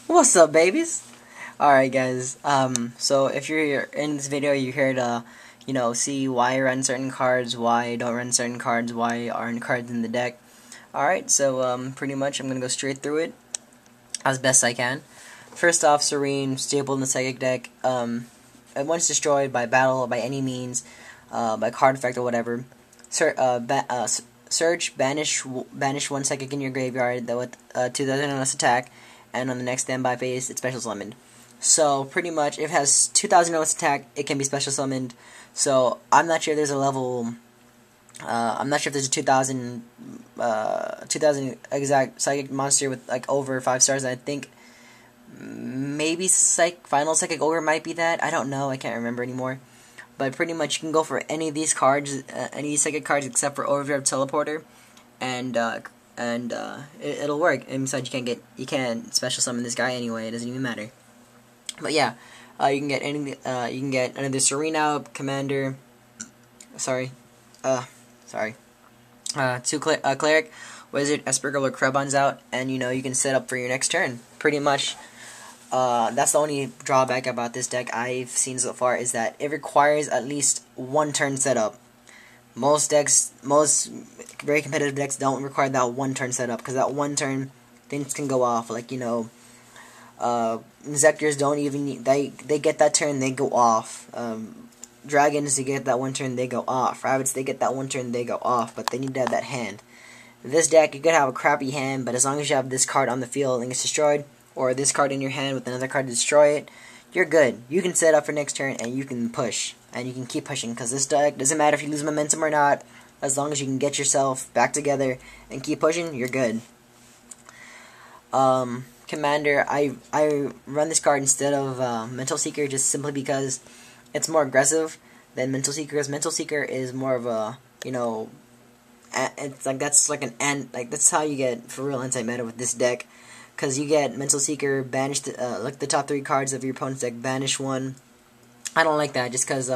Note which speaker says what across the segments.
Speaker 1: What's up, babies? Alright, guys. So if you're in this video, you're here to, see why I run certain cards, why I don't run certain cards, why aren't cards in the deck. Alright, so, pretty much I'm gonna go straight through it as best I can. First off, Serene, staple in the Psychic deck. Once destroyed by battle, by any means, by card effect or whatever, search, banish one Psychic in your graveyard that with 2,000 or less attack, and on the next standby phase, it's special summoned. So, pretty much, if it has 2,000 or less attack, it can be special summoned. So, I'm not sure if there's a level... I'm not sure if there's a 2,000 exact Psychic monster with, like, over 5 stars. I think maybe Final Psychic Ogre might be that. I don't know. I can't remember anymore. But pretty much, you can go for any of these cards, any Psychic cards except for Overdrive Teleporter, and it'll work. And besides, you can't special summon this guy anyway. It doesn't even matter. But yeah, you can get another Serena Commander. Sorry, two Cleric, Wizard, Esper Girl, or Krebon's out, and you can set up for your next turn. Pretty much. That's the only drawback about this deck I've seen so far, is that it requires at least one turn setup. Most very competitive decks don't require that one turn setup, because that one turn, things can go off. Like, Inzektor's don't even need, they get that turn, they go off. Dragons, they get that one turn, they go off. Rabbits, they get that one turn, they go off, but they need to have that hand. This deck, you could have a crappy hand, but as long as you have this card on the field and it's destroyed, or this card in your hand with another card to destroy it, you're good. You can set up for next turn, and you can push. And you can keep pushing, because this deck, doesn't matter if you lose momentum or not, as long as you can get yourself back together and keep pushing, you're good. Commander, I run this card instead of Mental Seeker, just simply because it's more aggressive than Mental Seeker. Because Mental Seeker is more of a, it's like, that's how you get for real anti-meta with this deck. Because you get Mental Seeker, banish like the top 3 cards of your opponent's deck, banish one. I don't like that, just because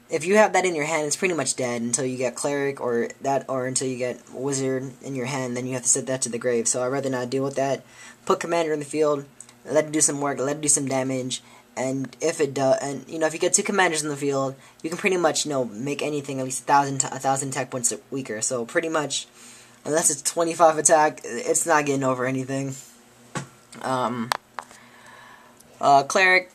Speaker 1: if you have that in your hand, it's pretty much dead until you get Cleric or until you get Wizard in your hand. Then you have to set that to the grave. So I'd rather not deal with that. Put Commander in the field, let it do some work, let it do some damage, and if it does, and if you get 2 Commanders in the field, you can pretty much make anything at least 1,000 attack points weaker. So pretty much, unless it's 25 attack, it's not getting over anything. Cleric,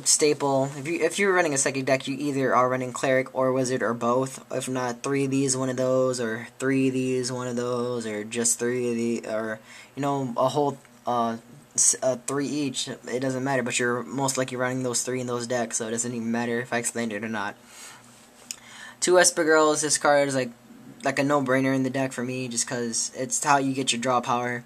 Speaker 1: staple. If you're running a Psychic deck, you either are running Cleric or Wizard or both. If not, 3 of these, 1 of those, or 3 of these, 1 of those, or just 3 of the, or a whole 3 each. It doesn't matter, but you're most likely running those 3 in those decks, so it doesn't even matter if I explained it or not. 2 Esper Girls. This card is like a no-brainer in the deck for me, just because it's how you get your draw power.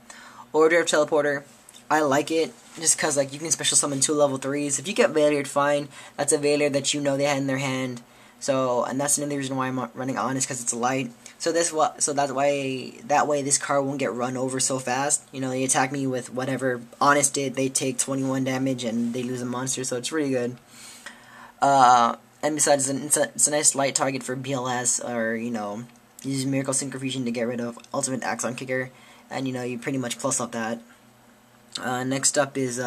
Speaker 1: Overdrive Teleporter, I like it, just because you can special summon 2 level 3s. If you get Valiard, fine. That's a Valiard that they had in their hand. So, and that's another reason why I'm running Honest, because it's light. So that way this card won't get run over so fast. They attack me with whatever Honest did, they take 21 damage and they lose a monster, so it's really good. And besides, it's a nice light target for BLS, or use Miracle Synchrofusion to get rid of Ultimate Axon Kicker, and you pretty much plus up that. Next up is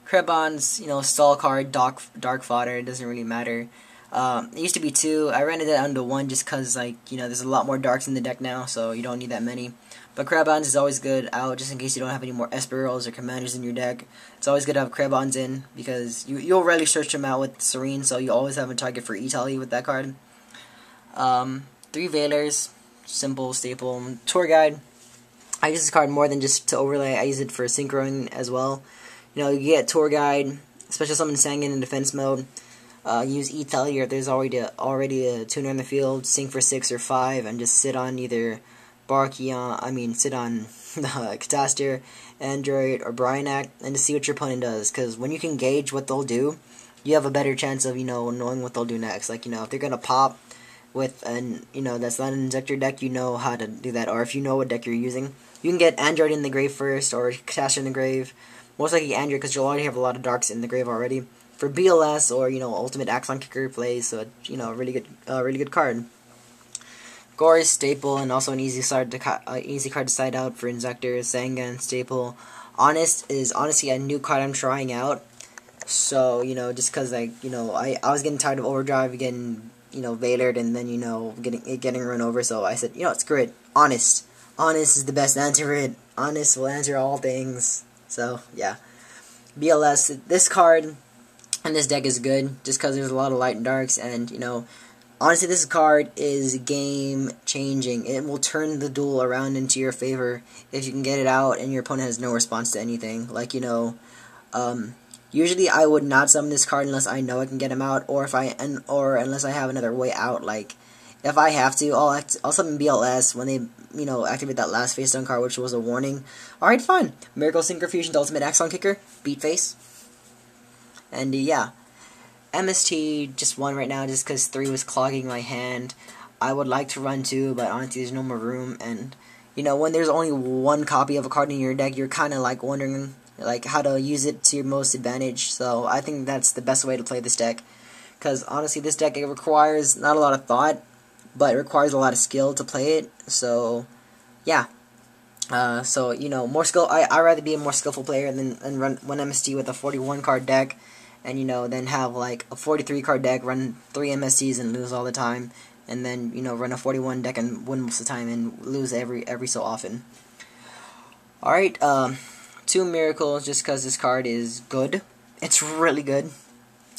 Speaker 1: Krebon's stall card, Dark Fodder. It doesn't really matter. It used to be 2. I ran it down to 1 just because there's a lot more darks in the deck now, so you don't need that many. But Krebon's is always good out, just in case you don't have any more Esperals or Commanders in your deck. It's always good to have Krebon's in, because you'll rarely search them out with Serene, so you always have a target for Etali with that card. 3 Veilers, simple, staple. Tour Guide, I use this card more than just to overlay. I use it for synchroing as well. You get Tour Guide, special summon Sangan in defense mode. Use Etali, or if there's already a tuner in the field, sync for 6 or 5, and just sit on either sit on Catastor, Android, or Bryanak, and to see what your opponent does. Because when you can gauge what they'll do, you have a better chance of knowing what they'll do next. If they're gonna pop with that's not an Inzektor deck, you know how to do that. Or if you know what deck you're using, you can get Android in the grave first, or Catastor in the grave. Most likely Android, because you'll already have a lot of darks in the grave already. For BLS, or Ultimate Axon Kicker plays, so really good card. Gore is staple, and also an easy card to side out for Inzektor. Sangan, staple. Honest is honestly a new card I'm trying out. So, just because, like, I was getting tired of Overdrive, getting, Veilered, and then, getting run over, so I said, screw it. Honest. Honest is the best answer it. Honest will answer all things. So, yeah. BLS, this card and this deck is good, just because there's a lot of light and darks, and, honestly, this card is game-changing. It will turn the duel around into your favor if you can get it out and your opponent has no response to anything. Like, usually I would not summon this card unless I know I can get him out, or unless I have another way out. Like, if I have to, I'll summon BLS when they, activate that last face down card, which was a warning. Alright, fine. Miracle Synchro Fusion to Ultimate Axon Kicker, beat face. And yeah. MST just won right now just because 3 was clogging my hand. I would like to run 2, but honestly there's no more room, and when there's only one copy of a card in your deck, you're kind of like wondering like how to use it to your most advantage. So I think that's the best way to play this deck, because honestly this deck, it requires not a lot of thought, but it requires a lot of skill to play it. So yeah. More skill. I'd rather be a more skillful player and run one MST with a 41 card deck, and then have like a 43 card deck, run 3 MSTs and lose all the time, and then run a 41 deck and win most of the time and lose every so often. All right, 2 miracles just because this card is good. It's really good.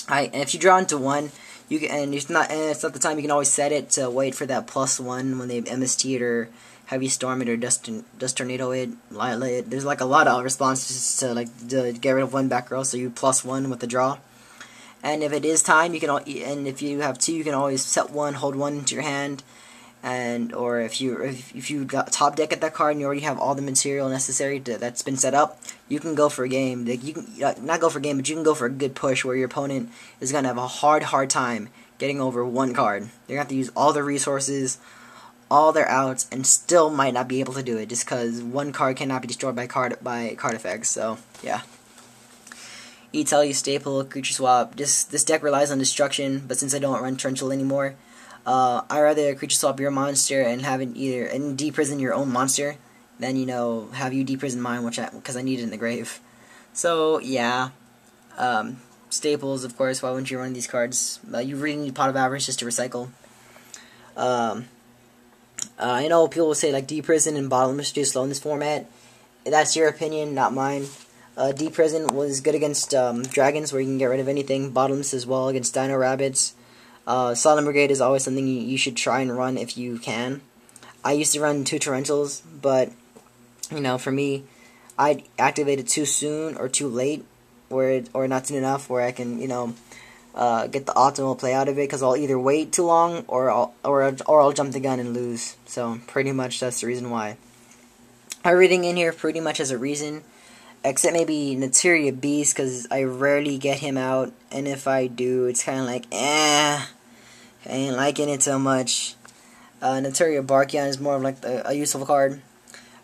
Speaker 1: And if you draw into 1, you can, and it's not the time, you can always set it to wait for that +1 when they MST it or Heavy Storm it or Dust Tornado it, Lila it. There's like a lot of responses to get rid of 1 back row, so you +1 with the draw. And if it is time, you can and if you have 2, you can always set 1, hold 1 into your hand, or if you got top deck at that card and you already have all the material necessary that's been set up, you can go for a game. Like, you can not go for a game, but you can go for a good push where your opponent is gonna have a hard time getting over 1 card. They're gonna have to use all their resources, all their outs, and still might not be able to do it just because 1 card cannot be destroyed by card effects. So yeah. E-Tell Staple, Creature Swap. This deck relies on destruction, but since I don't run Torrential anymore, I rather Creature Swap your monster and have it and deprison your own monster than have you deprison mine, because I need it in the grave. So yeah. Staples, of course. Why wouldn't you run these cards? You really need Pot of Avarice just to recycle. I know people will say like Deprison and Bottomless too slow in this format. That's your opinion, not mine. Deprison was good against dragons, where you can get rid of anything. Bottomless as well against Dino Rabbits. Solemn Brigade is always something you should try and run if you can. I used to run 2 Torrentials, but for me, I'd activate it too soon or too late, or not soon enough where I can get the optimal play out of it, because I'll either wait too long or I'll jump the gun and lose. So pretty much that's the reason why. Everything in here pretty much has a reason, except maybe Naturia Beast, because I rarely get him out, and if I do, it's kind of like, I ain't liking it so much. Naturia Barkion is more of like a useful card.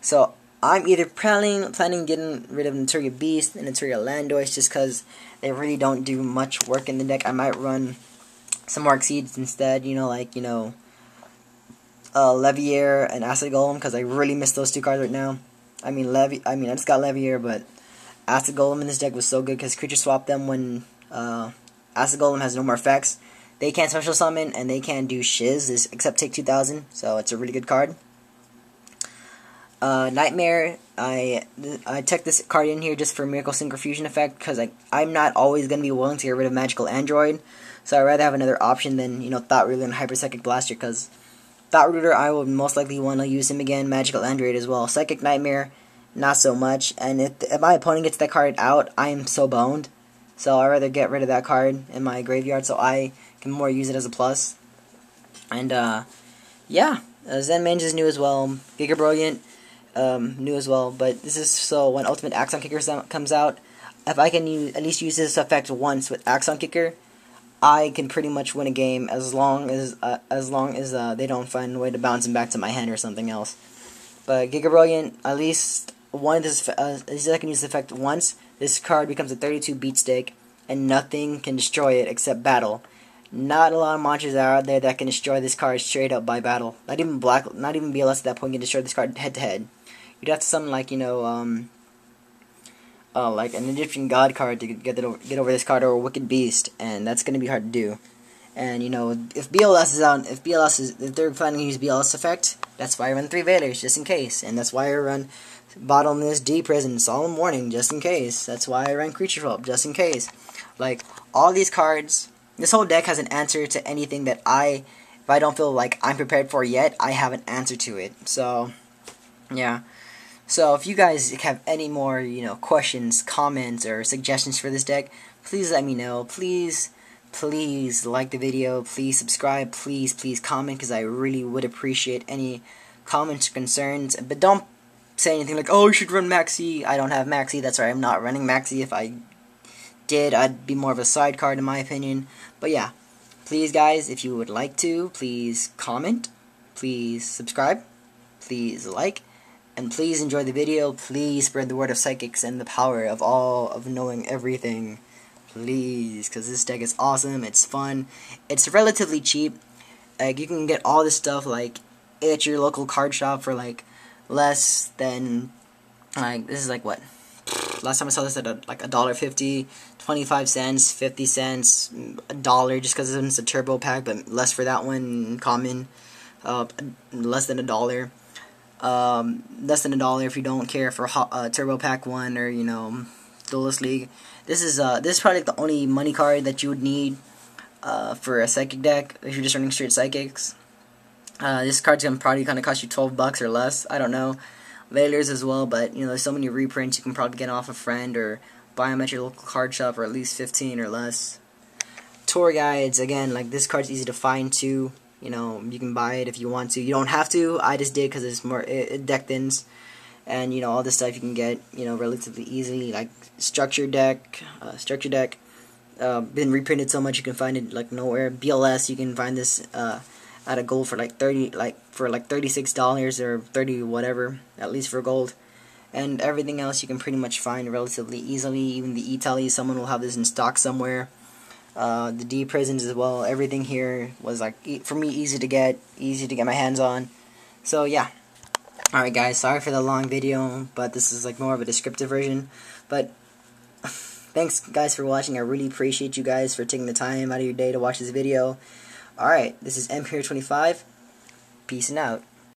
Speaker 1: So I'm either planning getting rid of Naturia Beast and Naturia Landois, just because they really don't do much work in the deck. I might run some Mark Seeds instead, Leviair and Acid Golem, because I really miss those 2 cards right now. I just got Leviair, but Acid Golem in this deck was so good because creature swap them when Acid Golem has no more effects. They can't special summon and they can't do shiz except take 2,000, so it's a really good card. Nightmare, I took this card in here just for Miracle Synchro Fusion effect, because I'm not always going to be willing to get rid of Magical Android, so I'd rather have another option than, Thought Ruler and Hyper Psychic Blaster, because Thought Ruler, I will most likely want to use him again, Magical Android as well. Psychic Nightmare, not so much, and if my opponent gets that card out, I am so boned, so I'd rather get rid of that card in my graveyard so I can more use it as a plus. And, yeah, Zen Mange is new as well, Giga Brilliant, new as well, but this is so when Ultimate Axon Kicker comes out, if I can at least use this effect once with Axon Kicker, I can pretty much win a game as long as they don't find a way to bounce him back to my hand or something else. But Giga Brilliant, at least one of this, at least I can use the effect once. This card becomes a 32 beat stick, and nothing can destroy it except battle. Not a lot of monsters are out there that can destroy this card straight up by battle. Not even BLS at that point can destroy this card head to head. You'd have to summon like like an Egyptian god card to get over this card, or a Wicked Beast, and that's gonna be hard to do. And you know, if BLS is out, if they're planning to use BLS effect, that's why I run 3 Veilers, just in case, and that's why I run Bottomless, D Prison, Solemn Warning, just in case. That's why I run Creature Flip, just in case. Like, all these cards, this whole deck has an answer to anything that if I don't feel like I'm prepared for yet, I have an answer to it. So, yeah. So, if you guys have any more, you know, questions, comments, or suggestions for this deck, please let me know. Please like the video. Please subscribe. Please comment, because I really would appreciate any comments or concerns. But don't say anything like, oh, you should run Maxi. I don't have Maxi. That's right, I'm not running Maxi. If I did, I'd be more of a side card in my opinion. But yeah, please guys, if you would like to, please comment, please subscribe, please like, and please enjoy the video. Please spread the word of Psychics and the power of knowing everything. Please, because this deck is awesome, it's fun, it's relatively cheap. Like, you can get all this stuff like at your local card shop for like less than, like, this is like what, last time I saw this at like $1.50, 25 cents, 50 cents, $1, just because it's a turbo pack, but less for that one, common, less than $1. Less than $1 if you don't care for turbo pack 1 or, you know, Duelist League. This is probably like the only money card that you would need for a Psychic deck if you're just running straight Psychics. This card's gonna probably kind of cost you $12 or less. I don't know. Veilers as well, but you know, there's so many reprints you can probably get off a friend or buy them at your local card shop for at least 15 or less. Tour guides, again, like, this card's easy to find too. You know, you can buy it if you want to. You don't have to. I just did because it's more deck thins, and you know, all this stuff you can get, you know, relatively easily. Like structure deck, been reprinted so much you can find it like nowhere. BLS, you can find this at a gold for like $36 or 30 whatever, at least for gold. And everything else you can pretty much find relatively easily. Even the E-Telly, someone will have this in stock somewhere. The D Prisons as well. Everything here was like, for me, easy to get my hands on. So yeah. Alright guys, sorry for the long video, but this is like more of a descriptive version. But thanks guys for watching. I really appreciate you guys for taking the time out of your day to watch this video. Alright, this is MHero25. Peace and out.